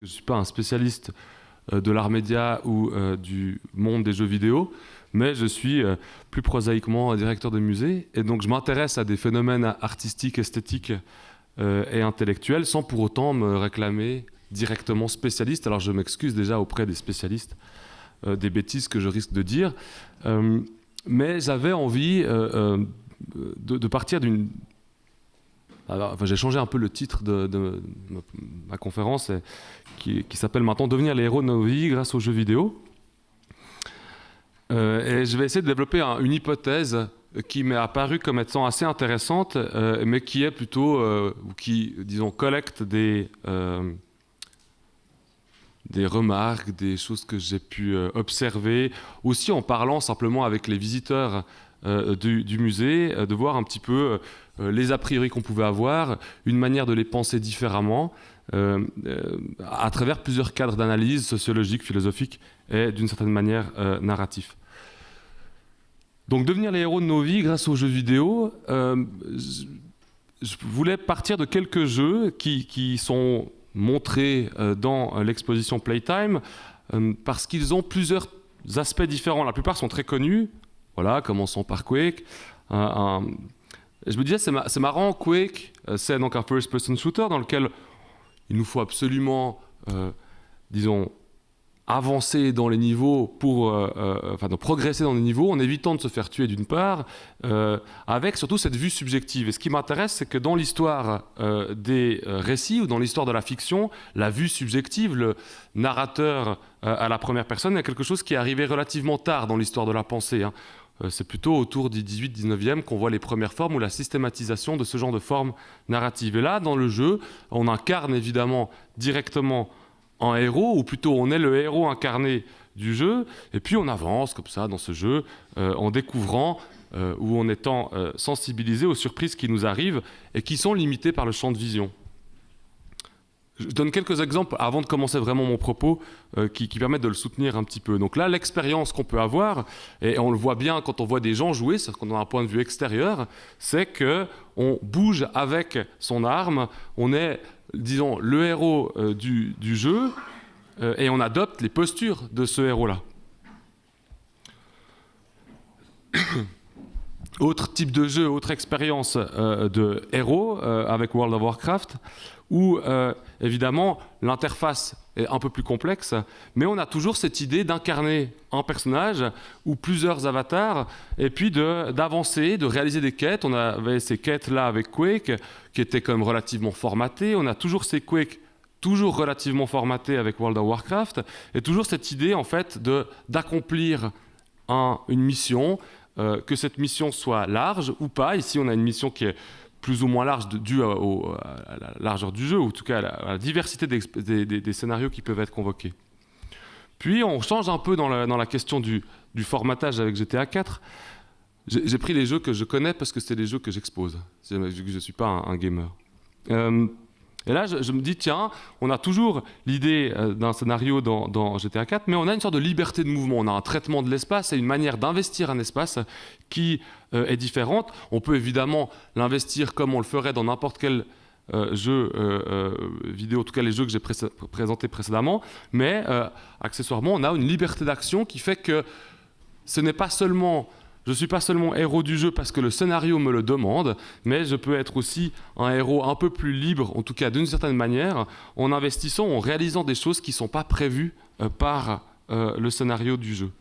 Je ne suis pas un spécialiste de l'art média ou du monde des jeux vidéo, mais je suis plus prosaïquement directeur de musée, et donc je m'intéresse à des phénomènes artistiques, esthétiques et intellectuels, sans pour autant me réclamer directement spécialiste. Alors je m'excuse déjà auprès des spécialistes des bêtises que je risque de dire, mais j'avais envie de partir d'une... Enfin, j'ai changé un peu le titre de ma conférence qui s'appelle maintenant « Devenir les héros de nos vies grâce aux jeux vidéo ». Et je vais essayer de développer une hypothèse qui m'est apparue comme étant assez intéressante, mais qui est plutôt, qui, disons, collecte des remarques, des choses que j'ai pu observer, aussi en parlant simplement avec les visiteurs du musée, de voir un petit peu les a priori qu'on pouvait avoir, une manière de les penser différemment, à travers plusieurs cadres d'analyse sociologique, philosophique et d'une certaine manière narratif. Donc devenir les héros de nos vies grâce aux jeux vidéo, je voulais partir de quelques jeux qui sont montrés dans l'exposition Playtime parce qu'ils ont plusieurs aspects différents. La plupart sont très connus, voilà, commençons par Quake. Je me disais, c'est marrant, Quake, c'est donc un first-person shooter dans lequel il nous faut absolument, disons, avancer dans les niveaux pour, enfin, de progresser dans les niveaux en évitant de se faire tuer d'une part, avec surtout cette vue subjective. Et ce qui m'intéresse, c'est que dans l'histoire des récits ou dans l'histoire de la fiction, la vue subjective, le narrateur à la première personne, est quelque chose qui est arrivé relativement tard dans l'histoire de la pensée, hein. C'est plutôt autour du 18-19e qu'on voit les premières formes ou la systématisation de ce genre de formes narratives. Et là, dans le jeu, on incarne évidemment directement un héros, ou plutôt on est le héros incarné du jeu, et puis on avance comme ça dans ce jeu en découvrant ou en étant sensibilisé aux surprises qui nous arrivent et qui sont limitées par le champ de vision. Je donne quelques exemples avant de commencer vraiment mon propos qui permettent de le soutenir un petit peu. Donc là, l'expérience qu'on peut avoir, et on le voit bien quand on voit des gens jouer, c'est qu'on a un point de vue extérieur, c'est qu'on bouge avec son arme, on est, disons, le héros du jeu, et on adopte les postures de ce héros-là. Autre type de jeu, autre expérience de héros avec World of Warcraft, où évidemment l'interface est un peu plus complexe, mais on a toujours cette idée d'incarner un personnage ou plusieurs avatars, et puis d'avancer, de réaliser des quêtes. On avait ces quêtes-là avec Quake, qui étaient quand même relativement formatées. On a toujours ces Quake toujours relativement formatés avec World of Warcraft, et toujours cette idée en fait d'accomplir une mission, que cette mission soit large ou pas. Ici, on a une mission qui est plus ou moins large due à la largeur du jeu, ou en tout cas à la diversité des scénarios qui peuvent être convoqués. Puis, on change un peu dans la question du formatage avec GTA 4. J'ai pris les jeux que je connais parce que c'est les jeux que j'expose, vu que je ne suis pas un gamer. Et là, je me dis, tiens, on a toujours l'idée d'un scénario dans GTA 4, mais on a une sorte de liberté de mouvement. On a un traitement de l'espace et une manière d'investir un espace qui est différente. On peut évidemment l'investir comme on le ferait dans n'importe quel jeu vidéo, en tout cas les jeux que j'ai présentés précédemment, mais accessoirement, on a une liberté d'action qui fait que ce n'est pas seulement... Je ne suis pas seulement héros du jeu parce que le scénario me le demande, mais je peux être aussi un héros un peu plus libre, en tout cas d'une certaine manière, en investissant, en réalisant des choses qui ne sont pas prévues par le scénario du jeu.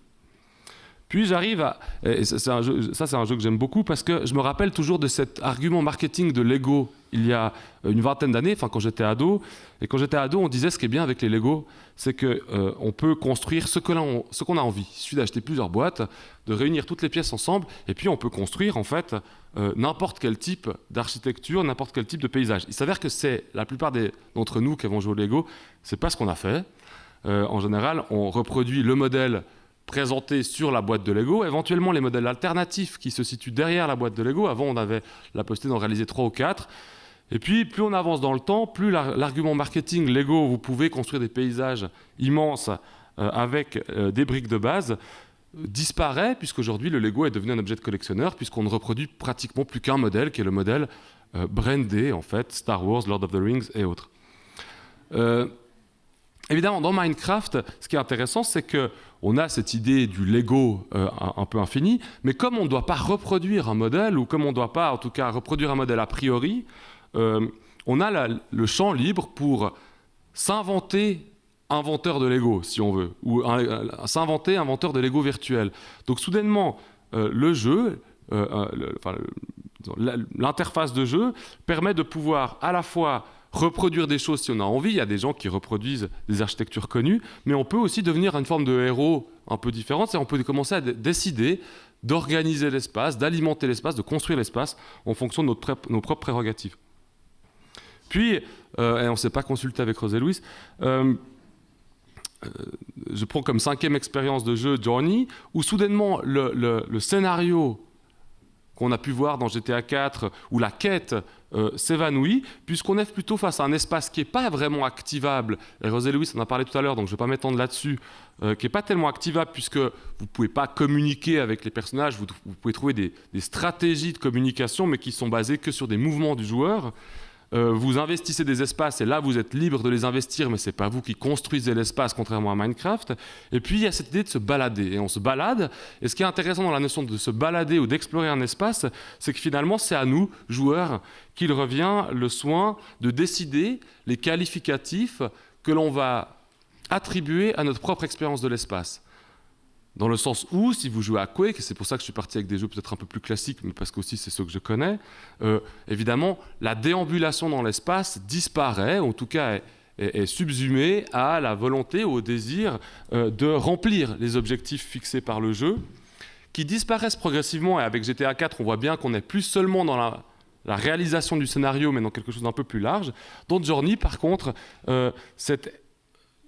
Puis j'arrive à... Et c'est un jeu que j'aime beaucoup parce que je me rappelle toujours de cet argument marketing de Lego il y a une vingtaine d'années, enfin quand j'étais ado. Et quand j'étais ado, on disait ce qui est bien avec les Lego, c'est qu'on peut construire ce qu'on a envie. Il suffit d'acheter plusieurs boîtes, de réunir toutes les pièces ensemble, et puis on peut construire en fait n'importe quel type d'architecture, n'importe quel type de paysage. Il s'avère que c'est la plupart d'entre nous qui avons joué au Lego, c'est pas ce qu'on a fait. En général, on reproduit le modèle présentés sur la boîte de Lego, éventuellement les modèles alternatifs qui se situent derrière la boîte de Lego. Avant, on avait la possibilité d'en réaliser 3 ou 4. Et puis, plus on avance dans le temps, plus l'argument marketing Lego, vous pouvez construire des paysages immenses avec des briques de base, disparaît, puisqu'aujourd'hui, le Lego est devenu un objet de collectionneur, puisqu'on ne reproduit pratiquement plus qu'un modèle, qui est le modèle brandé, en fait, Star Wars, Lord of the Rings et autres. Évidemment, dans Minecraft, ce qui est intéressant, c'est qu'on a cette idée du Lego un peu infini, mais comme on ne doit pas reproduire un modèle, ou comme on ne doit pas, en tout cas, reproduire un modèle a priori, on a le champ libre pour s'inventer inventeur de Lego, si on veut, ou s'inventer inventeur de Lego virtuel. Donc soudainement, le jeu, l'interface de jeu permet de pouvoir à la fois reproduire des choses si on a envie. Il y a des gens qui reproduisent des architectures connues, mais on peut aussi devenir une forme de héros un peu différente. On peut commencer à décider d'organiser l'espace, d'alimenter l'espace, de construire l'espace en fonction de nos propres prérogatives. Puis, et on ne s'est pas consulté avec José Luis, je prends comme 5e expérience de jeu Journey, où soudainement le scénario qu'on a pu voir dans GTA 4, où la quête s'évanouit, puisqu'on est plutôt face à un espace qui n'est pas vraiment activable. Et José Luis en a parlé tout à l'heure, donc je ne vais pas m'étendre là-dessus, qui n'est pas tellement activable, puisque vous ne pouvez pas communiquer avec les personnages, vous pouvez trouver des stratégies de communication, mais qui sont basées que sur des mouvements du joueur. Vous investissez des espaces et là vous êtes libre de les investir, mais ce n'est pas vous qui construisez l'espace, contrairement à Minecraft. Et puis il y a cette idée de se balader, et on se balade, et ce qui est intéressant dans la notion de se balader ou d'explorer un espace, c'est que finalement c'est à nous, joueurs, qu'il revient le soin de décider les qualificatifs que l'on va attribuer à notre propre expérience de l'espace. Dans le sens où, si vous jouez à Quake, et c'est pour ça que je suis parti avec des jeux peut-être un peu plus classiques, mais parce qu'aussi c'est ceux que je connais, évidemment, la déambulation dans l'espace disparaît, ou en tout cas est subsumée à la volonté ou au désir de remplir les objectifs fixés par le jeu, qui disparaissent progressivement, et avec GTA 4, on voit bien qu'on n'est plus seulement dans la réalisation du scénario, mais dans quelque chose d'un peu plus large. Dans Journey, par contre, cette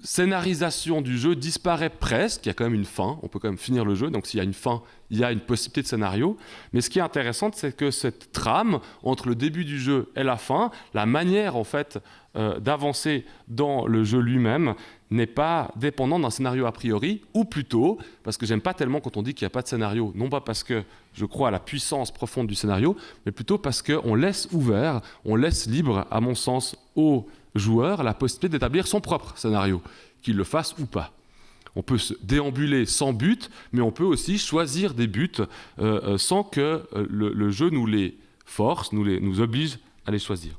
scénarisation du jeu disparaît presque. Il y a quand même une fin, on peut quand même finir le jeu, donc s'il y a une fin, il y a une possibilité de scénario. Mais ce qui est intéressant, c'est que cette trame entre le début du jeu et la fin, la manière en fait d'avancer dans le jeu lui-même n'est pas dépendante d'un scénario a priori, ou plutôt, parce que j'aime pas tellement quand on dit qu'il n'y a pas de scénario, non pas parce que je crois à la puissance profonde du scénario, mais plutôt parce qu'on laisse ouvert, on laisse libre, à mon sens, au joueur la possibilité d'établir son propre scénario, qu'il le fasse ou pas. On peut se déambuler sans but, mais on peut aussi choisir des buts sans que le jeu nous les force, nous oblige à les choisir.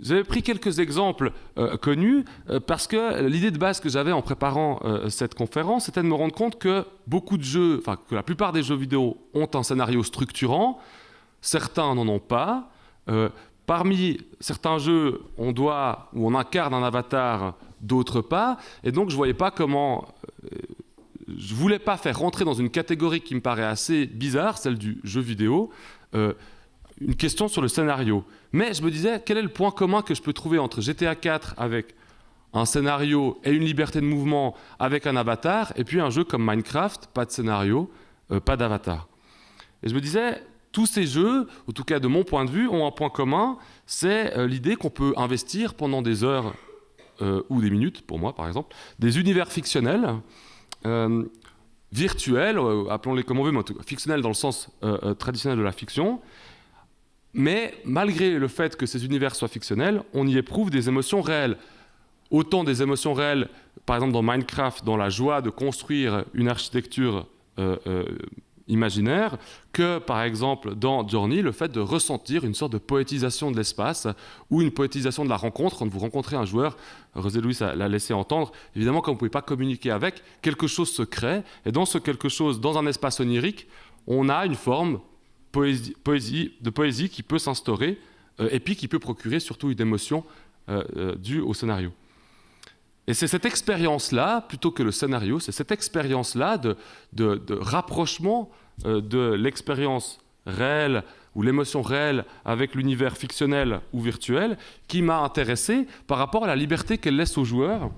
J'avais pris quelques exemples connus parce que l'idée de base que j'avais en préparant cette conférence, c'était de me rendre compte que beaucoup de jeux, enfin que la plupart des jeux vidéo ont un scénario structurant, certains n'en ont pas. Parmi certains jeux, on doit ou on incarne un avatar, d'autres pas, et donc je ne voyais pas comment. Je ne voulais pas faire rentrer dans une catégorie qui me paraît assez bizarre, celle du jeu vidéo, une question sur le scénario. Mais je me disais, quel est le point commun que je peux trouver entre GTA 4 avec un scénario et une liberté de mouvement avec un avatar, et puis un jeu comme Minecraft, pas de scénario, pas d'avatar. Et je me disais, tous ces jeux, en tout cas de mon point de vue, ont un point commun, c'est l'idée qu'on peut investir pendant des heures ou des minutes, pour moi par exemple, des univers fictionnels, virtuels, appelons-les comme on veut, mais fictionnels dans le sens traditionnel de la fiction. Mais malgré le fait que ces univers soient fictionnels, on y éprouve des émotions réelles. Autant des émotions réelles, par exemple dans Minecraft, dans la joie de construire une architecture imaginaire, que par exemple dans Journey, le fait de ressentir une sorte de poétisation de l'espace ou une poétisation de la rencontre. Quand vous rencontrez un joueur, José Luis l'a laissé entendre, évidemment quand vous ne pouvez pas communiquer avec, quelque chose se crée, et dans ce quelque chose, dans un espace onirique, on a une forme de poésie qui peut s'instaurer et puis qui peut procurer surtout une émotion due au scénario. Et c'est cette expérience-là, plutôt que le scénario, c'est cette expérience-là de rapprochement de l'expérience réelle ou l'émotion réelle avec l'univers fictionnel ou virtuel qui m'a intéressé par rapport à la liberté qu'elle laisse aux joueurs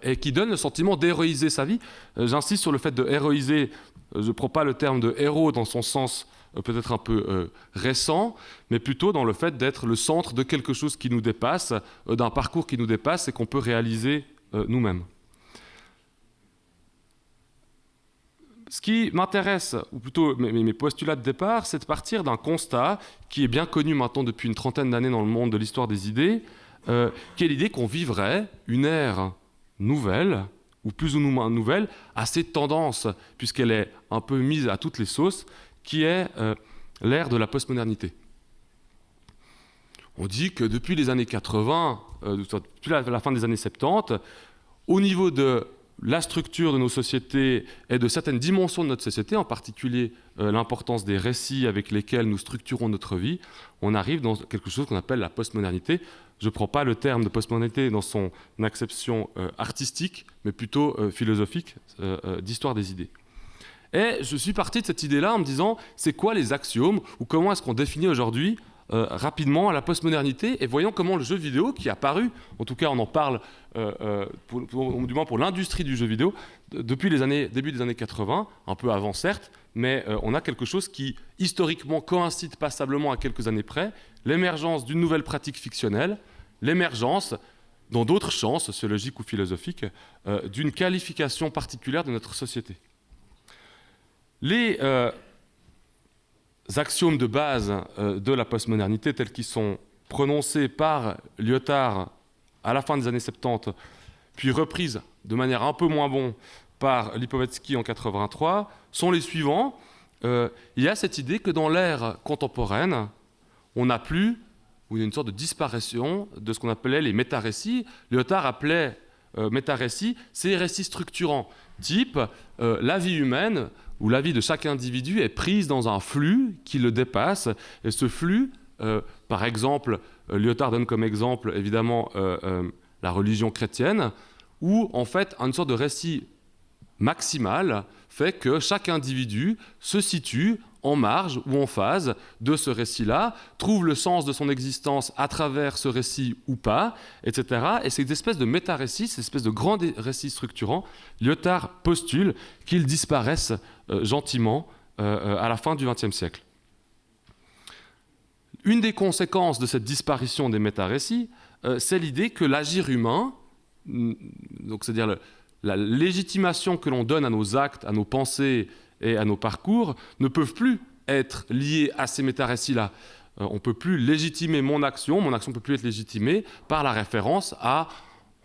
et qui donne le sentiment d'héroïser sa vie. J'insiste sur le fait de héroïser. Je ne prends pas le terme de héros dans son sens peut-être un peu récent, mais plutôt dans le fait d'être le centre de quelque chose qui nous dépasse, d'un parcours qui nous dépasse et qu'on peut réaliser nous-mêmes. Ce qui m'intéresse, ou plutôt mes postulats de départ, c'est de partir d'un constat qui est bien connu maintenant depuis une trentaine d'années dans le monde de l'histoire des idées, qui est l'idée qu'on vivrait une ère nouvelle, ou plus ou moins nouvelle, à cette tendance, puisqu'elle est un peu mise à toutes les sauces, qui est l'ère de la postmodernité. On dit que depuis les années 80, depuis la fin des années 70, au niveau de la structure de nos sociétés et de certaines dimensions de notre société, en particulier l'importance des récits avec lesquels nous structurons notre vie, on arrive dans quelque chose qu'on appelle la postmodernité. Je ne prends pas le terme de postmodernité dans son acception artistique, mais plutôt philosophique, d'histoire des idées. Et je suis parti de cette idée-là en me disant, c'est quoi les axiomes, ou comment est-ce qu'on définit aujourd'hui rapidement la postmodernité, et voyons comment le jeu vidéo, qui est apparu, en tout cas on en parle, du moins pour l'industrie du jeu vidéo, depuis début des années 80, un peu avant certes, mais on a quelque chose qui historiquement coïncide passablement à quelques années près, l'émergence d'une nouvelle pratique fictionnelle, l'émergence, dans d'autres champs, sociologiques ou philosophiques, d'une qualification particulière de notre société. Les axiomes de base de la postmodernité tels qu'ils sont prononcés par Lyotard à la fin des années 70, puis reprises de manière un peu moins bonne par Lipovetsky en 83, sont les suivants. Il y a cette idée que dans l'ère contemporaine, on n'a plus, ou il y a une sorte de disparition de ce qu'on appelait les métarécits. Lyotard appelait métarécits ces récits structurants, type la vie humaine, où la vie de chaque individu est prise dans un flux qui le dépasse. Et ce flux, par exemple, Lyotard donne comme exemple, évidemment, la religion chrétienne, où, en fait, une sorte de récit maximal fait que chaque individu se situe en marge ou en phase de ce récit-là, trouve le sens de son existence à travers ce récit ou pas, etc. Et ces espèces de méta-récits, ces espèces de grands récits structurants, Lyotard postule qu'ils disparaissent gentiment à la fin du XXe siècle. Une des conséquences de cette disparition des méta-récits, c'est l'idée que l'agir humain, donc c'est-à-dire la légitimation que l'on donne à nos actes, à nos pensées et à nos parcours, ne peuvent plus être liés à ces méta-récits-là. On ne peut plus légitimer mon action ne peut plus être légitimée par la référence à,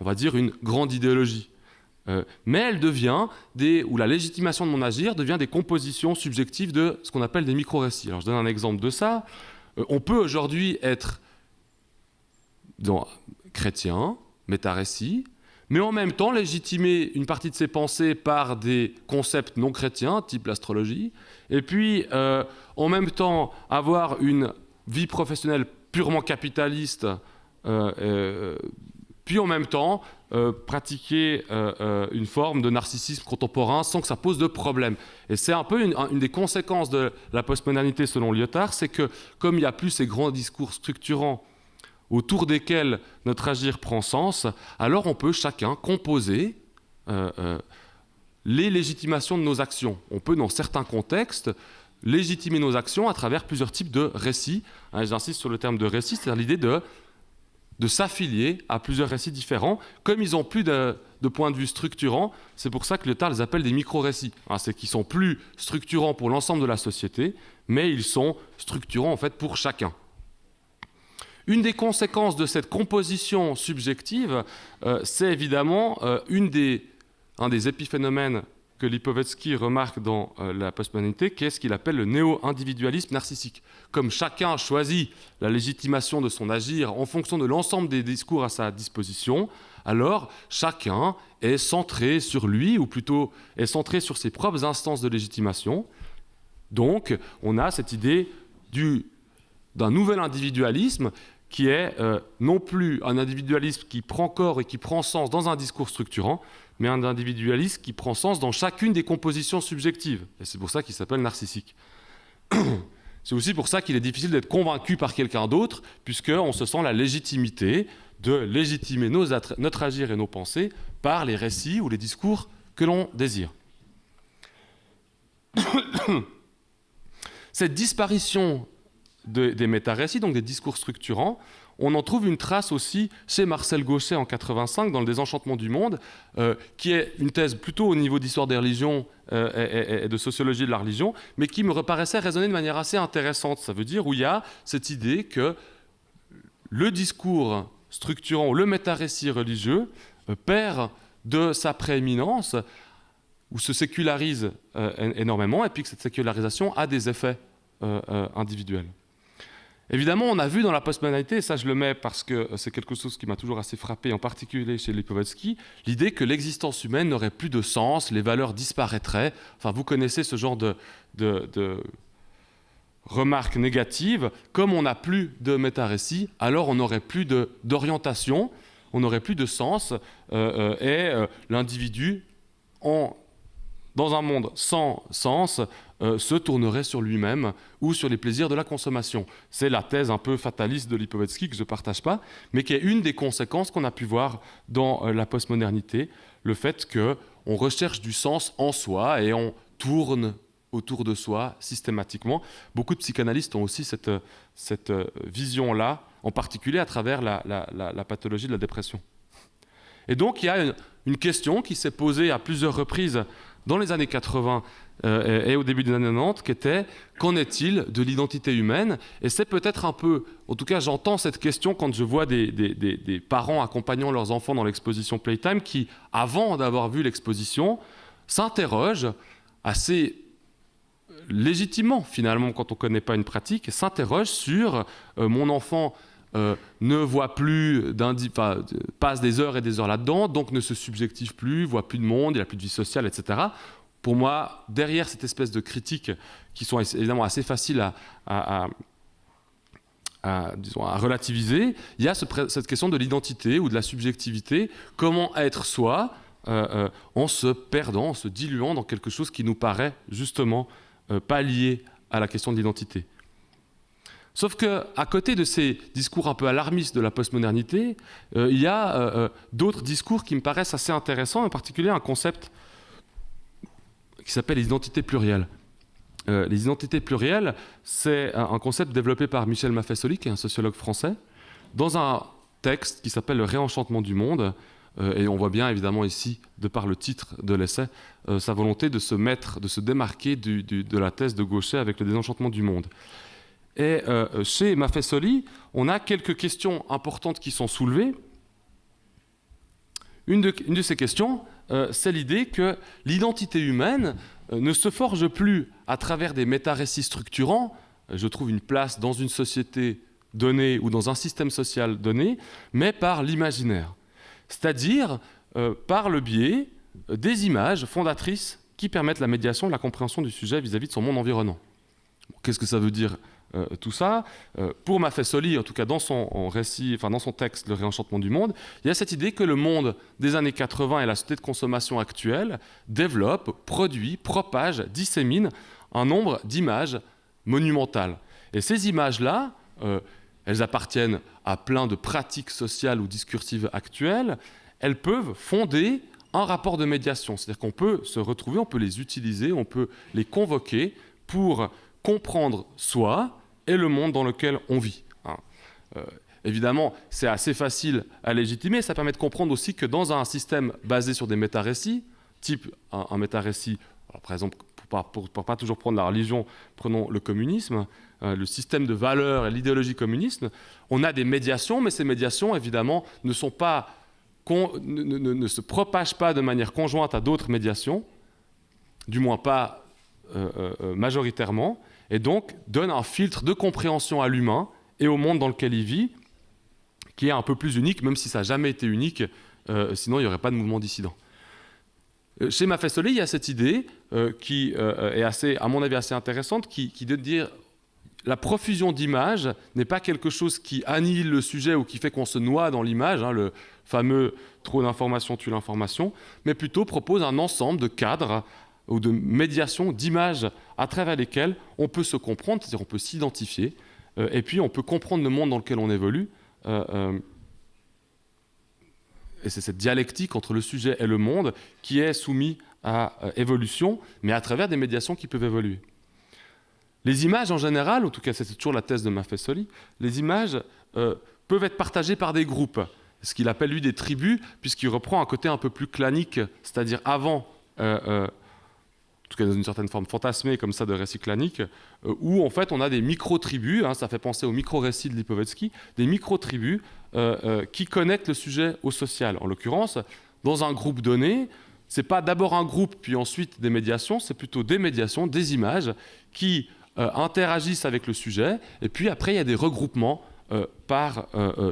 on va dire, une grande idéologie. Mais elle devient, ou la légitimation de mon agir devient des compositions subjectives de ce qu'on appelle des micro-récits. Alors je donne un exemple de ça. On peut aujourd'hui être chrétien, méta-récit, mais en même temps légitimer une partie de ses pensées par des concepts non chrétiens, type l'astrologie, et puis en même temps avoir une vie professionnelle purement capitaliste, puis en même temps pratiquer une forme de narcissisme contemporain sans que ça pose de problème. Et c'est un peu une des conséquences de la postmodernité selon Lyotard, c'est que comme il n'y a plus ces grands discours structurants autour desquels notre agir prend sens, alors on peut chacun composer les légitimations de nos actions. On peut, dans certains contextes, légitimer nos actions à travers plusieurs types de récits. J'insiste sur le terme de récit, c'est-à-dire l'idée de s'affilier à plusieurs récits différents. Comme ils n'ont plus de point de vue structurant, c'est pour ça que Lyotard les appelle des micro-récits. C'est qu'ils ne sont plus structurants pour l'ensemble de la société, mais ils sont structurants en fait pour chacun. Une des conséquences de cette composition subjective, c'est évidemment un des épiphénomènes que Lipovetsky remarque dans la postmodernité, qui est ce qu'il appelle le néo-individualisme narcissique. Comme chacun choisit la légitimation de son agir en fonction de l'ensemble des discours à sa disposition, alors chacun est centré sur lui, ou plutôt est centré sur ses propres instances de légitimation. Donc, on a cette idée d'un nouvel individualisme qui est non plus un individualisme qui prend corps et qui prend sens dans un discours structurant, mais un individualisme qui prend sens dans chacune des compositions subjectives. Et c'est pour ça qu'il s'appelle narcissique. C'est aussi pour ça qu'il est difficile d'être convaincu par quelqu'un d'autre, puisqu'on se sent la légitimité de légitimer notre agir et nos pensées par les récits ou les discours que l'on désire. Cette disparition des méta-récits, donc des discours structurants, on en trouve une trace aussi chez Marcel Gauchet en 85 dans Le Désenchantement du monde, qui est une thèse plutôt au niveau d'histoire des religions et de sociologie de la religion, mais qui me paraissait résonner de manière assez intéressante. Ça veut dire où il y a cette idée que le discours structurant le métarécit religieux perd de sa prééminence ou se sécularise énormément, et puis que cette sécularisation a des effets individuels. Évidemment, on a vu dans la postmodernité, et ça je le mets parce que c'est quelque chose qui m'a toujours assez frappé, en particulier chez Lipovetsky, l'idée que l'existence humaine n'aurait plus de sens, les valeurs disparaîtraient. Enfin, vous connaissez ce genre de remarques négatives. Comme on n'a plus de métarécit, alors on n'aurait plus d'orientation, on n'aurait plus de sens, et l'individu, dans un monde sans sens, se tournerait sur lui-même ou sur les plaisirs de la consommation. C'est la thèse un peu fataliste de Lipovetsky que je ne partage pas, mais qui est une des conséquences qu'on a pu voir dans la postmodernité, le fait qu'on recherche du sens en soi et on tourne autour de soi systématiquement. Beaucoup de psychanalystes ont aussi cette vision-là, en particulier à travers la pathologie de la dépression. Et donc il y a une question qui s'est posée à plusieurs reprises dans les années 80 et au début des années 90, qui était « Qu'en est-il de l'identité humaine ?» Et c'est peut-être un peu, en tout cas j'entends cette question quand je vois des parents accompagnant leurs enfants dans l'exposition Playtime qui, avant d'avoir vu l'exposition, s'interrogent assez légitimement, finalement, quand on ne connaît pas une pratique, s'interrogent sur mon enfant ne voit plus, passe des heures et des heures là-dedans, donc ne se subjective plus, voit plus de monde, il n'a plus de vie sociale, etc. Pour moi, derrière cette espèce de critiques qui sont évidemment assez faciles à relativiser, il y a cette question de l'identité ou de la subjectivité, comment être soi en se perdant, en se diluant dans quelque chose qui nous paraît justement pas lié à la question de l'identité. Sauf qu'à côté de ces discours un peu alarmistes de la postmodernité, il y a d'autres discours qui me paraissent assez intéressants, en particulier un concept qui s'appelle les identités plurielles. Les identités plurielles, c'est un concept développé par Michel Maffesoli, qui est un sociologue français, dans un texte qui s'appelle « Le réenchantement du monde ». Et on voit bien, évidemment, ici, de par le titre de l'essai, sa volonté de se démarquer de la thèse de Gauchet avec le désenchantement du monde. Et chez Maffesoli, on a quelques questions importantes qui sont soulevées. Une de ces questions, c'est l'idée que l'identité humaine ne se forge plus à travers des métarécits structurants, je trouve une place dans une société donnée ou dans un système social donné, mais par l'imaginaire. C'est-à-dire par le biais des images fondatrices qui permettent la médiation et la compréhension du sujet vis-à-vis de son monde environnant. Qu'est-ce que ça veut dire tout ça? Pour Maffesoli, en tout cas dans son récit, dans son texte « Le réenchantement du monde », il y a cette idée que le monde des années 80 et la société de consommation actuelle développe, produit, propage, dissémine un nombre d'images monumentales. Et ces images-là, elles appartiennent à plein de pratiques sociales ou discursives actuelles, elles peuvent fonder un rapport de médiation. C'est-à-dire qu'on peut se retrouver, on peut les utiliser, on peut les convoquer pour comprendre soi et le monde dans lequel on vit. Évidemment, c'est assez facile à légitimer, ça permet de comprendre aussi que dans un système basé sur des métarécits, type un métarécit, par exemple, pour pas toujours prendre la religion, prenons le communisme, le système de valeurs et l'idéologie communiste, on a des médiations, mais ces médiations, évidemment, ne se propagent pas de manière conjointe à d'autres médiations, du moins pas majoritairement, et donc donnent un filtre de compréhension à l'humain et au monde dans lequel il vit, qui est un peu plus unique, même si ça n'a jamais été unique, sinon il n'y aurait pas de mouvement dissident. Chez Maffesoli, il y a cette idée qui est assez, à mon avis assez intéressante, qui est de dire la profusion d'images n'est pas quelque chose qui annihile le sujet ou qui fait qu'on se noie dans l'image, le fameux « trop d'informations tue l'information », mais plutôt propose un ensemble de cadres ou de médiations, d'images à travers lesquelles on peut se comprendre, c'est-à-dire on peut s'identifier, et puis on peut comprendre le monde dans lequel on évolue. Et c'est cette dialectique entre le sujet et le monde qui est soumise à évolution, mais à travers des médiations qui peuvent évoluer. Les images en général, en tout cas c'est toujours la thèse de Maffesoli, les images peuvent être partagées par des groupes, ce qu'il appelle lui des tribus, puisqu'il reprend un côté un peu plus clanique, c'est-à-dire avant, en tout tout cas dans une certaine forme fantasmée comme ça de récit clanique, où en fait on a des micro-tribus, hein, ça fait penser au micro-récit de Lipovetsky, des micro-tribus qui connectent le sujet au social. En l'occurrence, dans un groupe donné, c'est pas d'abord un groupe puis ensuite des médiations, c'est plutôt des médiations, des images qui interagissent avec le sujet, et puis après il y a des regroupements par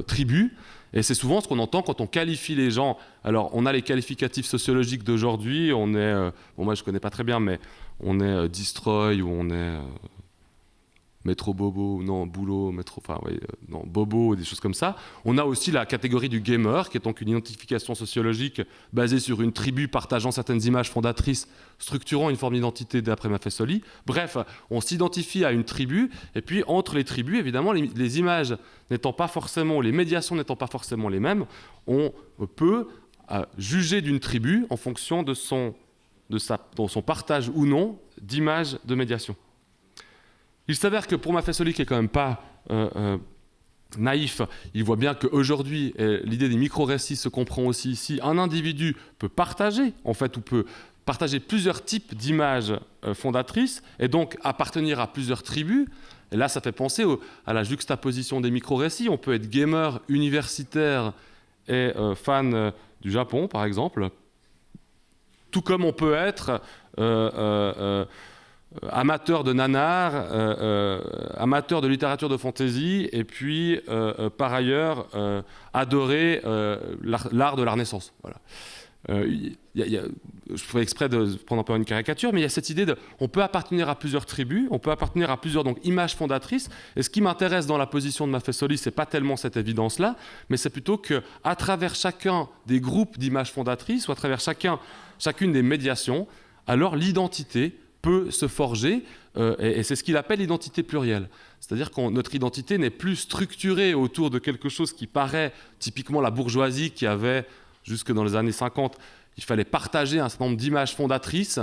tribu. Et c'est souvent ce qu'on entend quand on qualifie les gens. Alors, on a les qualificatifs sociologiques d'aujourd'hui. On est, bon, moi je ne connais pas très bien, mais on est destroy ou on est métro bobo, non, boulot, métro, enfin, oui, non, bobo, des choses comme ça. On a aussi la catégorie du gamer, qui est donc une identification sociologique basée sur une tribu partageant certaines images fondatrices, structurant une forme d'identité d'après Maffesoli. Bref, on s'identifie à une tribu, et puis entre les tribus, évidemment, les images n'étant pas forcément, les médiations n'étant pas forcément les mêmes, on peut juger d'une tribu en fonction de son partage ou non d'images de médiation. Il s'avère que pour Maffesoli, qui est quand même pas naïf, il voit bien qu'aujourd'hui, l'idée des micro-récits se comprend aussi ici. Un individu peut partager, en fait, ou peut partager plusieurs types d'images fondatrices, et donc appartenir à plusieurs tribus. Et là, ça fait penser à la juxtaposition des micro-récits. On peut être gamer, universitaire et fan du Japon, par exemple, tout comme on peut être amateur de nanar, amateur de littérature de fantasy, et puis par ailleurs adorer l'art de la Renaissance. Voilà. Je ferai exprès de prendre un peu une caricature, mais il y a cette idée on peut appartenir à plusieurs tribus, on peut appartenir à plusieurs donc, images fondatrices, et ce qui m'intéresse dans la position de Maffesoli, c'est pas tellement cette évidence-là, mais c'est plutôt qu'à travers chacun des groupes d'images fondatrices, ou à travers chacune des médiations, alors l'identité peut se forger, et c'est ce qu'il appelle l'identité plurielle. C'est-à-dire que notre identité n'est plus structurée autour de quelque chose qui paraît typiquement la bourgeoisie qui avait, jusque dans les années 50, il fallait partager un certain nombre d'images fondatrices.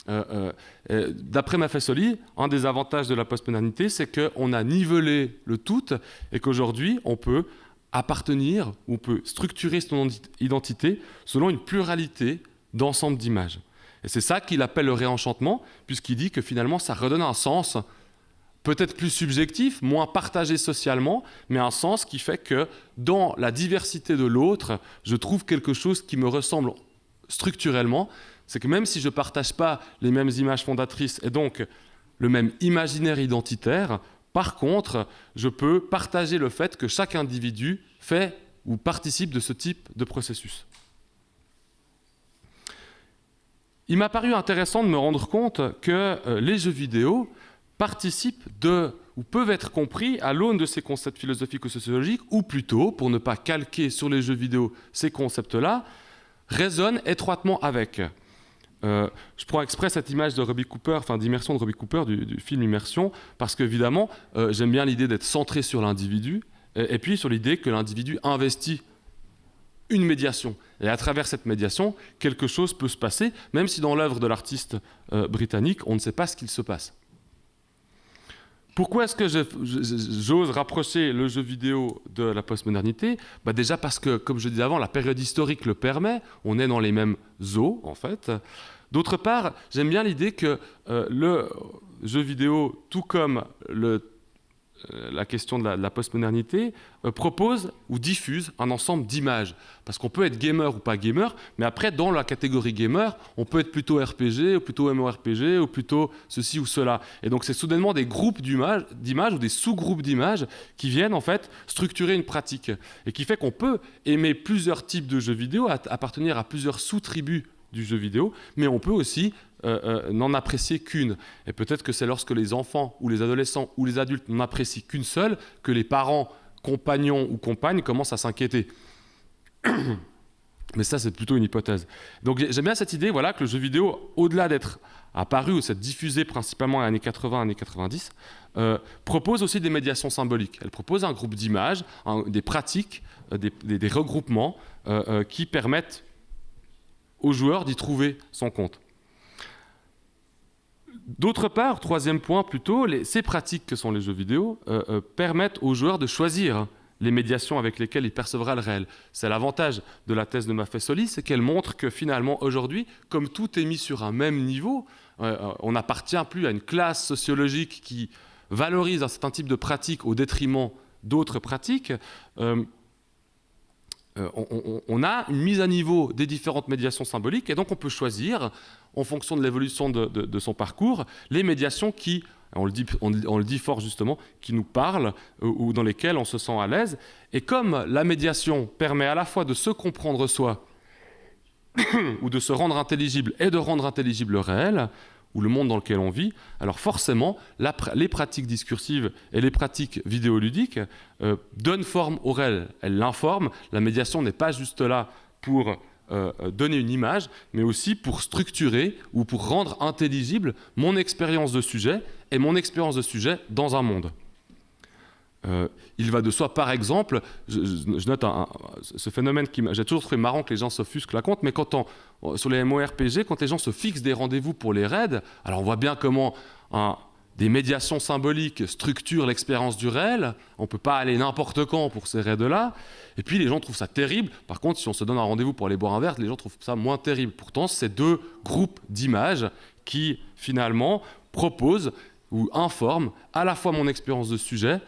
D'après Maffesoli, un des avantages de la postmodernité, c'est qu'on a nivelé le tout et qu'aujourd'hui, on peut appartenir, ou on peut structurer son identité selon une pluralité d'ensembles d'images. Et c'est ça qu'il appelle le réenchantement, puisqu'il dit que finalement, ça redonne un sens peut-être plus subjectif, moins partagé socialement, mais un sens qui fait que dans la diversité de l'autre, je trouve quelque chose qui me ressemble structurellement. C'est que même si je ne partage pas les mêmes images fondatrices et donc le même imaginaire identitaire, par contre, je peux partager le fait que chaque individu fait ou participe de ce type de processus. Il m'a paru intéressant de me rendre compte que les jeux vidéo participent ou peuvent être compris à l'aune de ces concepts philosophiques ou sociologiques, ou plutôt, pour ne pas calquer sur les jeux vidéo ces concepts-là, résonnent étroitement avec. Je prends exprès cette image de Robbie Cooper, enfin d'immersion de Robbie Cooper, du film Immersion, parce qu'évidemment, j'aime bien l'idée d'être centré sur l'individu, et puis sur l'idée que l'individu investit une médiation. Et à travers cette médiation, quelque chose peut se passer, même si dans l'œuvre de l'artiste britannique, on ne sait pas ce qu'il se passe. Pourquoi est-ce que j'ose rapprocher le jeu vidéo de la postmodernité ? Déjà parce que, comme je disais avant, la période historique le permet, on est dans les mêmes eaux, en fait. D'autre part, j'aime bien l'idée que le jeu vidéo, tout comme la question de la postmodernité, propose ou diffuse un ensemble d'images. Parce qu'on peut être gamer ou pas gamer, mais après, dans la catégorie gamer, on peut être plutôt RPG, ou plutôt MMORPG, ou plutôt ceci ou cela. Et donc, c'est soudainement des groupes d'images ou des sous-groupes d'images qui viennent, en fait, structurer une pratique. Et qui fait qu'on peut aimer plusieurs types de jeux vidéo, appartenir à plusieurs sous-tribus du jeu vidéo, mais on peut aussi n'en apprécier qu'une. Et peut-être que c'est lorsque les enfants ou les adolescents ou les adultes n'en apprécient qu'une seule que les parents, compagnons ou compagnes commencent à s'inquiéter. Mais ça, c'est plutôt une hypothèse. Donc j'aime bien cette idée que le jeu vidéo, au-delà d'être apparu ou s'être diffusé principalement dans les années 80, années 90, propose aussi des médiations symboliques. Elle propose un groupe d'images, des pratiques, des regroupements qui permettent aux joueurs d'y trouver son compte. D'autre part, troisième point plutôt, ces pratiques que sont les jeux vidéo permettent aux joueurs de choisir les médiations avec lesquelles il percevra le réel. C'est l'avantage de la thèse de Maffesoli, c'est qu'elle montre que finalement aujourd'hui, comme tout est mis sur un même niveau, on n'appartient plus à une classe sociologique qui valorise un certain type de pratiques au détriment d'autres pratiques. On a une mise à niveau des différentes médiations symboliques, et donc on peut choisir, en fonction de l'évolution de son parcours, les médiations qui, on le dit fort justement, qui nous parlent ou dans lesquelles on se sent à l'aise. Et comme la médiation permet à la fois de se comprendre soi ou de se rendre intelligible et de rendre intelligible le réel, ou le monde dans lequel on vit, alors forcément, les pratiques discursives et les pratiques vidéoludiques donnent forme au réel. Elles l'informent. La médiation n'est pas juste là pour donner une image, mais aussi pour structurer ou pour rendre intelligible mon expérience de sujet et mon expérience de sujet dans un monde. Il va de soi, par exemple, je note ce phénomène j'ai toujours trouvé marrant que les gens s'offusquent la compte, mais sur les MMORPG, quand les gens se fixent des rendez-vous pour les raids, alors on voit bien comment des médiations symboliques structurent l'expérience du réel. On ne peut pas aller n'importe quand pour ces raids-là. Et puis les gens trouvent ça terrible. Par contre, si on se donne un rendez-vous pour aller boire un verre, les gens trouvent ça moins terrible. Pourtant, c'est deux groupes d'images qui, finalement, proposent ou informent à la fois mon expérience de sujet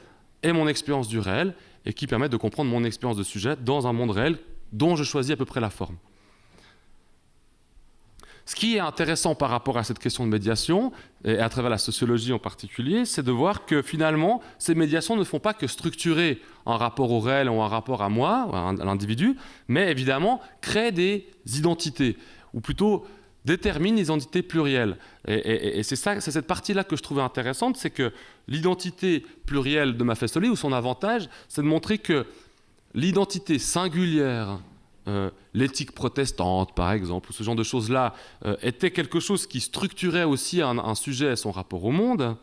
et mon expérience du réel, et qui permettent de comprendre mon expérience de sujet dans un monde réel dont je choisis à peu près la forme. Ce qui est intéressant par rapport à cette question de médiation, et à travers la sociologie en particulier, c'est de voir que finalement, ces médiations ne font pas que structurer un rapport au réel ou un rapport à moi, à l'individu, mais évidemment créent des identités, ou plutôt détermine les identités plurielles. Et c'est cette partie-là que je trouvais intéressante, c'est que l'identité plurielle de Maffesoli, ou son avantage, c'est de montrer que l'identité singulière, l'éthique protestante par exemple, ou ce genre de choses-là, était quelque chose qui structurait aussi un sujet et son rapport au monde,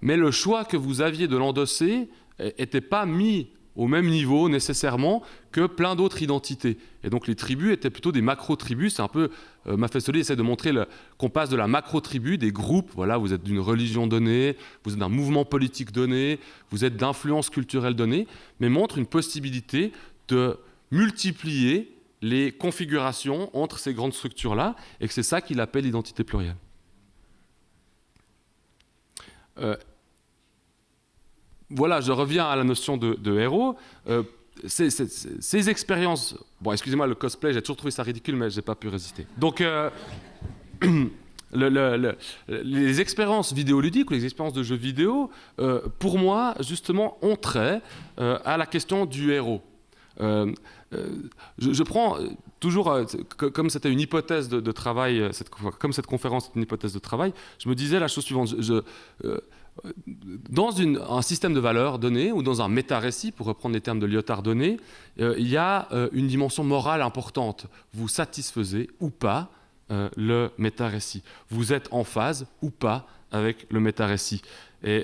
mais le choix que vous aviez de l'endosser n'était pas mis au même niveau nécessairement que plein d'autres identités. Et donc les tribus étaient plutôt des macro-tribus. C'est un peu, Maffesoli essaie de montrer qu'on passe de la macro-tribu, des groupes, voilà, vous êtes d'une religion donnée, vous êtes d'un mouvement politique donné, vous êtes d'influence culturelle donnée, mais montre une possibilité de multiplier les configurations entre ces grandes structures-là, et que c'est ça qu'il appelle l'identité plurielle. Voilà, je reviens à la notion de héros. Ces expériences... Bon, excusez-moi, le cosplay, j'ai toujours trouvé ça ridicule, mais je n'ai pas pu résister. Donc, les expériences vidéoludiques ou les expériences de jeux vidéo, pour moi, justement, ont trait à la question du héros. Je prends toujours, comme c'était une hypothèse de travail, comme cette conférence est une hypothèse de travail, je me disais la chose suivante. Dans un système de valeurs donné, ou dans un méta-récit, pour reprendre les termes de Lyotard donné, il y a une dimension morale importante. Vous satisfaisez ou pas le méta-récit. Vous êtes en phase ou pas avec le méta-récit. Et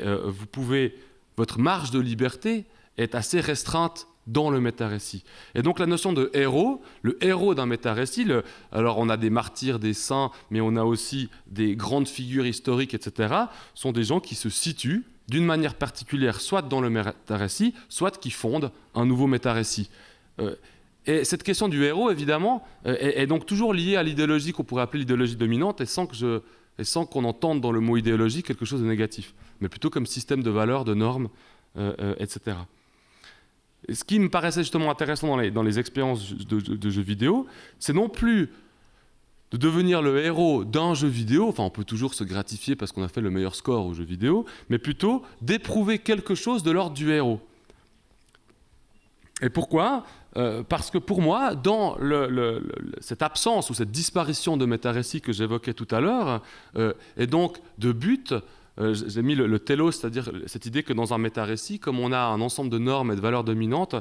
votre marge de liberté est assez restreinte dans le méta-récit. Et donc la notion de héros, le héros d'un méta-récit, alors on a des martyrs, des saints, mais on a aussi des grandes figures historiques, etc., sont des gens qui se situent d'une manière particulière, soit dans le méta-récit, soit qui fondent un nouveau méta-récit. Et cette question du héros, évidemment, est donc toujours liée à l'idéologie qu'on pourrait appeler l'idéologie dominante, et sans qu'on entende dans le mot idéologie quelque chose de négatif, mais plutôt comme système de valeurs, de normes, etc. Et ce qui me paraissait justement intéressant dans les expériences de jeux vidéo, c'est non plus de devenir le héros d'un jeu vidéo, enfin on peut toujours se gratifier parce qu'on a fait le meilleur score au jeu vidéo, mais plutôt d'éprouver quelque chose de l'ordre du héros. Et pourquoi ? Parce que pour moi, dans cette absence ou cette disparition de méta-récit que j'évoquais tout à l'heure, et donc de but, j'ai mis le télos, c'est-à-dire cette idée que dans un méta-récit, comme on a un ensemble de normes et de valeurs dominantes,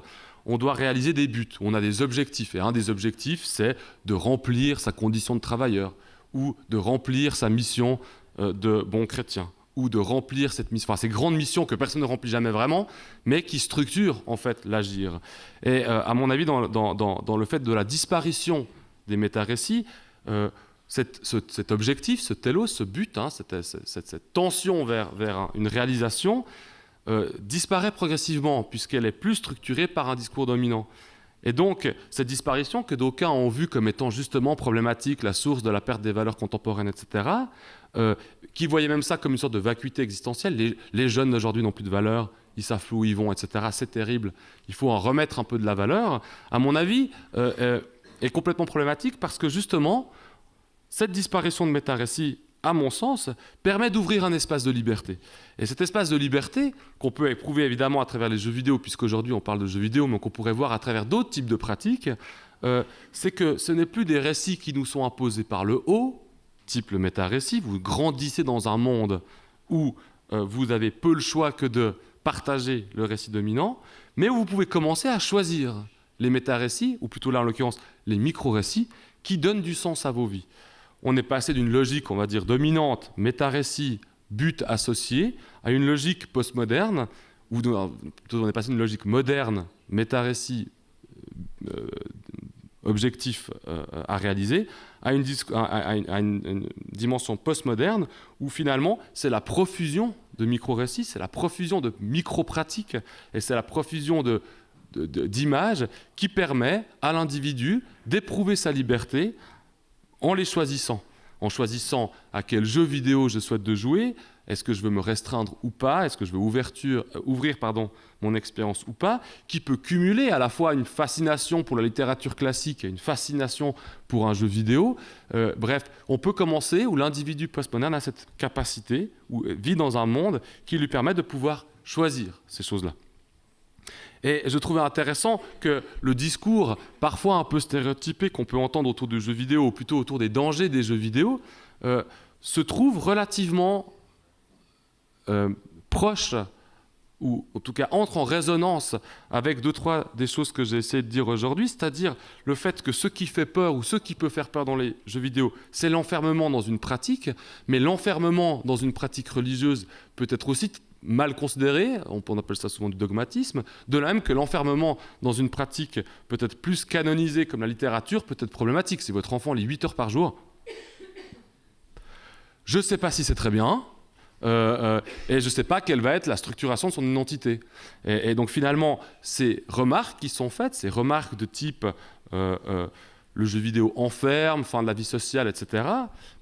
on doit réaliser des buts, on a des objectifs. Et un des objectifs, c'est de remplir sa condition de travailleur, ou de remplir sa mission de bon chrétien, ou de remplir cette mission, enfin ces grandes missions que personne ne remplit jamais vraiment, mais qui structurent en fait l'agir. Et à mon avis, dans le fait de la disparition des méta-récits, cet objectif, ce télos, ce but, cette tension vers une réalisation disparaît progressivement puisqu'elle est plus structurée par un discours dominant. Et donc, cette disparition que d'aucuns ont vue comme étant justement problématique, la source de la perte des valeurs contemporaines, etc., qui voyaient même ça comme une sorte de vacuité existentielle. Les jeunes d'aujourd'hui n'ont plus de valeur, ils savent plus où ils vont, etc. C'est terrible, il faut en remettre un peu de la valeur. À mon avis, est complètement problématique parce que justement, cette disparition de méta-récits, à mon sens, permet d'ouvrir un espace de liberté. Et cet espace de liberté, qu'on peut éprouver évidemment à travers les jeux vidéo, puisqu'aujourd'hui on parle de jeux vidéo, mais qu'on pourrait voir à travers d'autres types de pratiques, c'est que ce n'est plus des récits qui nous sont imposés par le haut, type le méta-récit. Vous grandissez dans un monde où vous avez peu le choix que de partager le récit dominant, mais où vous pouvez commencer à choisir les méta-récits, ou plutôt là en l'occurrence les micro-récits, qui donnent du sens à vos vies. On est passé d'une logique, on va dire, dominante, méta-récit, but associé, à une logique postmoderne, où on est passé d'une logique moderne, méta-récit, objectif à réaliser, à une dimension postmoderne, où finalement, c'est la profusion de micro-récits, c'est la profusion de micro-pratiques, et c'est la profusion d'images qui permet à l'individu d'éprouver sa liberté en les choisissant à quel jeu vidéo je souhaite de jouer, est-ce que je veux me restreindre ou pas, est-ce que je veux ouvrir mon expérience ou pas, qui peut cumuler à la fois une fascination pour la littérature classique et une fascination pour un jeu vidéo. Bref, on peut commencer où l'individu postmoderne a cette capacité, ou vit dans un monde qui lui permet de pouvoir choisir ces choses-là. Et je trouvais intéressant que le discours, parfois un peu stéréotypé, qu'on peut entendre autour du jeu vidéo, ou plutôt autour des dangers des jeux vidéo, se trouve relativement proche, ou en tout cas entre en résonance avec 2-3 des choses que j'ai essayé de dire aujourd'hui, c'est-à-dire le fait que ce qui fait peur, ou ce qui peut faire peur dans les jeux vidéo, c'est l'enfermement dans une pratique, mais l'enfermement dans une pratique religieuse peut être aussi mal considéré, on appelle ça souvent du dogmatisme, de même que l'enfermement dans une pratique peut-être plus canonisée comme la littérature peut être problématique. Si votre enfant lit 8 heures par jour, je ne sais pas si c'est très bien, et je ne sais pas quelle va être la structuration de son identité. Et donc finalement, ces remarques qui sont faites, ces remarques de type le jeu vidéo enferme, fin de la vie sociale, etc.,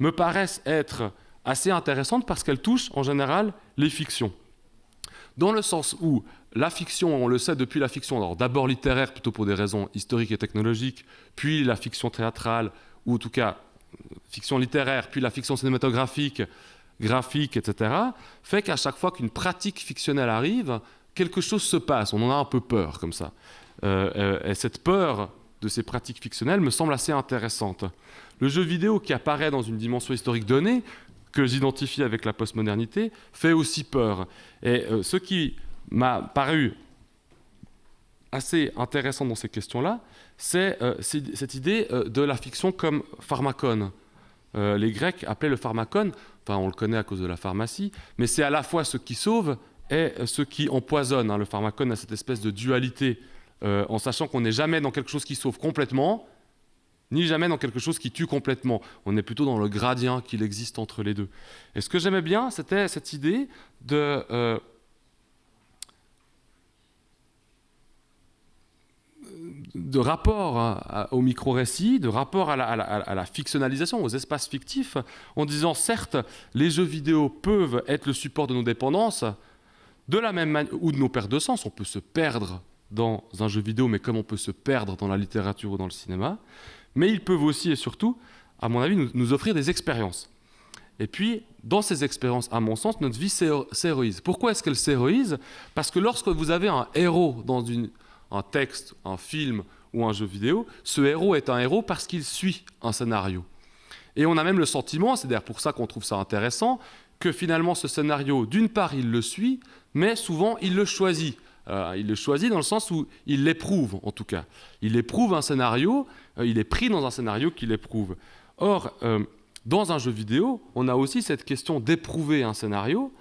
me paraissent être assez intéressantes parce qu'elles touchent en général les fictions. Dans le sens où la fiction, on le sait depuis la fiction, alors d'abord littéraire plutôt pour des raisons historiques et technologiques, puis la fiction théâtrale, ou en tout cas fiction littéraire, puis la fiction cinématographique, graphique, etc., fait qu'à chaque fois qu'une pratique fictionnelle arrive, quelque chose se passe, on en a un peu peur comme ça. Et cette peur de ces pratiques fictionnelles me semble assez intéressante. Le jeu vidéo qui apparaît dans une dimension historique donnée, que j'identifie avec la postmodernité, fait aussi peur. Et ce qui m'a paru assez intéressant dans ces questions-là, c'est cette idée de la fiction comme pharmacone. Les Grecs appelaient le pharmacone, enfin on le connaît à cause de la pharmacie, mais c'est à la fois ce qui sauve et ce qui empoisonne. Le pharmacone a cette espèce de dualité, en sachant qu'on n'est jamais dans quelque chose qui sauve complètement, ni jamais dans quelque chose qui tue complètement. On est plutôt dans le gradient qu'il existe entre les deux. Et ce que j'aimais bien, c'était cette idée de rapport au micro-récit, de rapport à la fictionnalisation, aux espaces fictifs, en disant, certes, les jeux vidéo peuvent être le support de nos dépendances, de la même manière, ou de nos pertes de sens. On peut se perdre dans un jeu vidéo, mais comme on peut se perdre dans la littérature ou dans le cinéma. Mais ils peuvent aussi et surtout, à mon avis, nous offrir des expériences. Et puis, dans ces expériences, à mon sens, notre vie s'héroïse. Pourquoi est-ce qu'elle s'héroïse ? Parce que lorsque vous avez un héros dans un texte, un film ou un jeu vidéo, ce héros est un héros parce qu'il suit un scénario. Et on a même le sentiment, c'est d'ailleurs pour ça qu'on trouve ça intéressant, que finalement ce scénario, d'une part, il le suit, mais souvent, il le choisit. Il le choisit dans le sens où il l'éprouve, en tout cas. Il éprouve un scénario, il est pris dans un scénario qu'il éprouve. Or, dans un jeu vidéo, on a aussi cette question d'éprouver un scénario,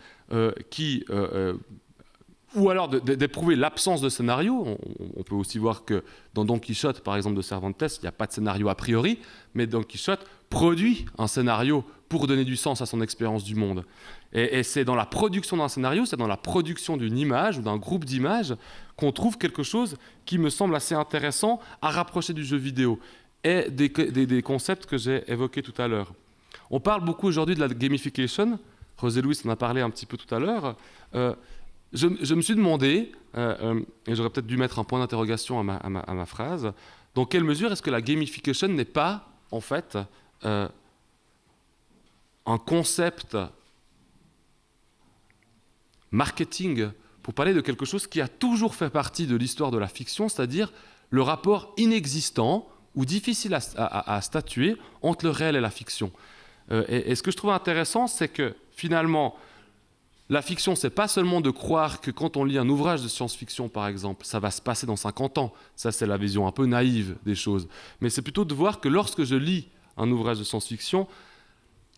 ou alors d'éprouver l'absence de scénario. On peut aussi voir que dans Don Quichotte, par exemple, de Cervantes, il n'y a pas de scénario a priori, mais Don Quichotte produit un scénario pour donner du sens à son expérience du monde. Et c'est dans la production d'un scénario, c'est dans la production d'une image ou d'un groupe d'images qu'on trouve quelque chose qui me semble assez intéressant à rapprocher du jeu vidéo et des concepts que j'ai évoqués tout à l'heure. On parle beaucoup aujourd'hui de la gamification. José Luis en a parlé un petit peu tout à l'heure. Je me suis demandé, et j'aurais peut-être dû mettre un point d'interrogation à ma phrase, dans quelle mesure est-ce que la gamification n'est pas, en fait, un concept marketing pour parler de quelque chose qui a toujours fait partie de l'histoire de la fiction, c'est-à-dire le rapport inexistant ou difficile à statuer entre le réel et la fiction. Et ce que je trouve intéressant, c'est que finalement, la fiction, c'est pas seulement de croire que quand on lit un ouvrage de science-fiction, par exemple, ça va se passer dans 50 ans. Ça, c'est la vision un peu naïve des choses. Mais c'est plutôt de voir que lorsque je lis un ouvrage de science-fiction,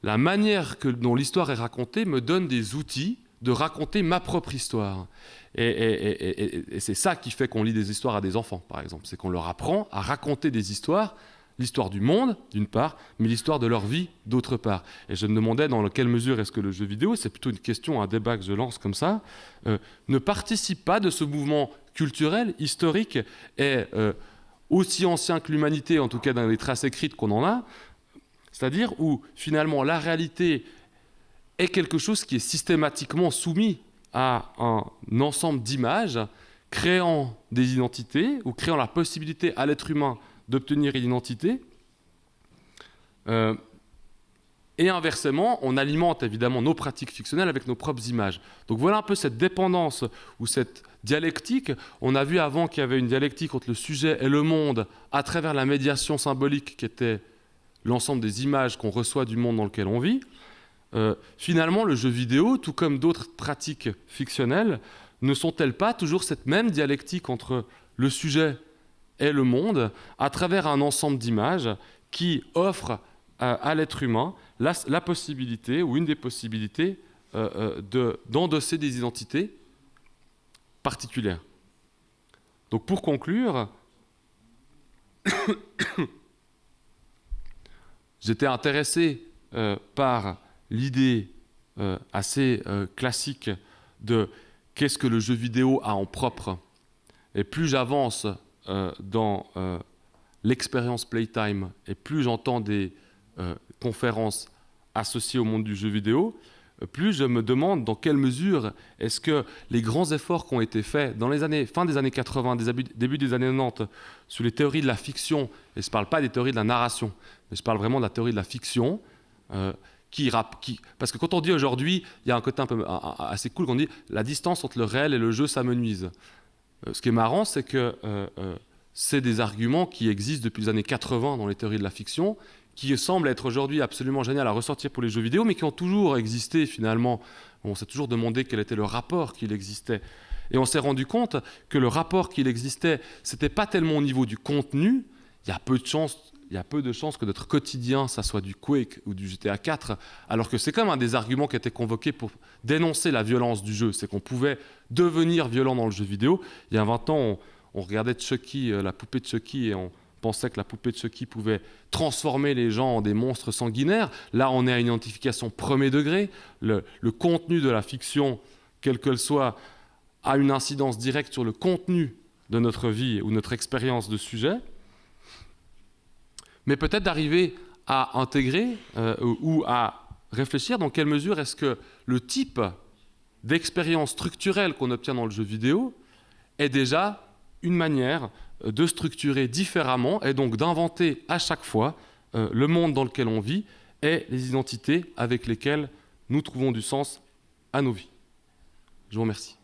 la manière dont l'histoire est racontée me donne des outils de raconter ma propre histoire. Et c'est ça qui fait qu'on lit des histoires à des enfants, par exemple. C'est qu'on leur apprend à raconter des histoires, l'histoire du monde, d'une part, mais l'histoire de leur vie, d'autre part. Et je me demandais dans quelle mesure est-ce que le jeu vidéo, c'est plutôt une question, un débat que je lance comme ça, ne participe pas de ce mouvement culturel, historique, et aussi ancien que l'humanité, en tout cas dans les traces écrites qu'on en a, c'est-à-dire où finalement la réalité est quelque chose qui est systématiquement soumis à un ensemble d'images, créant des identités, ou créant la possibilité à l'être humain d'obtenir une identité. Et inversement, on alimente évidemment nos pratiques fictionnelles avec nos propres images. Donc voilà un peu cette dépendance ou cette dialectique. On a vu avant qu'il y avait une dialectique entre le sujet et le monde à travers la médiation symbolique qui était l'ensemble des images qu'on reçoit du monde dans lequel on vit. Finalement, le jeu vidéo, tout comme d'autres pratiques fictionnelles, ne sont-elles pas toujours cette même dialectique entre le sujet et le monde, à travers un ensemble d'images qui offrent à l'être humain la possibilité, ou une des possibilités, d'endosser des identités particulières. Donc pour conclure, j'étais intéressé par l'idée assez classique de qu'est-ce que le jeu vidéo a en propre. Et plus j'avance dans l'expérience Playtime et plus j'entends des conférences associées au monde du jeu vidéo, plus je me demande dans quelle mesure est-ce que les grands efforts qui ont été faits dans les fin des années 80, début des années 90, sur les théories de la fiction, et je ne parle pas des théories de la narration, mais je parle vraiment de la théorie de la fiction, parce que quand on dit aujourd'hui, il y a un côté un peu assez cool, qu'on dit la distance entre le réel et le jeu, ça me nuise. Ce qui est marrant, c'est que c'est des arguments qui existent depuis les années 80 dans les théories de la fiction, qui semblent être aujourd'hui absolument génial à ressortir pour les jeux vidéo, mais qui ont toujours existé finalement. On s'est toujours demandé quel était le rapport qu'il existait. Et on s'est rendu compte que le rapport qu'il existait, c'était pas tellement au niveau du contenu. Il y a peu de chances que notre quotidien, ça soit du Quake ou du GTA 4, alors que c'est comme un des arguments qui a été convoqué pour dénoncer la violence du jeu. C'est qu'on pouvait devenir violent dans le jeu vidéo. Il y a 20 ans, on regardait Chucky, la poupée de Chucky, et on pensait que la poupée de Chucky pouvait transformer les gens en des monstres sanguinaires. Là, on est à une identification premier degré. Le contenu de la fiction, quelle qu'elle soit, a une incidence directe sur le contenu de notre vie ou notre expérience de sujet. Mais peut-être d'arriver à intégrer ou à réfléchir dans quelle mesure est-ce que le type d'expérience structurelle qu'on obtient dans le jeu vidéo est déjà une manière de structurer différemment et donc d'inventer à chaque fois le monde dans lequel on vit et les identités avec lesquelles nous trouvons du sens à nos vies. Je vous remercie.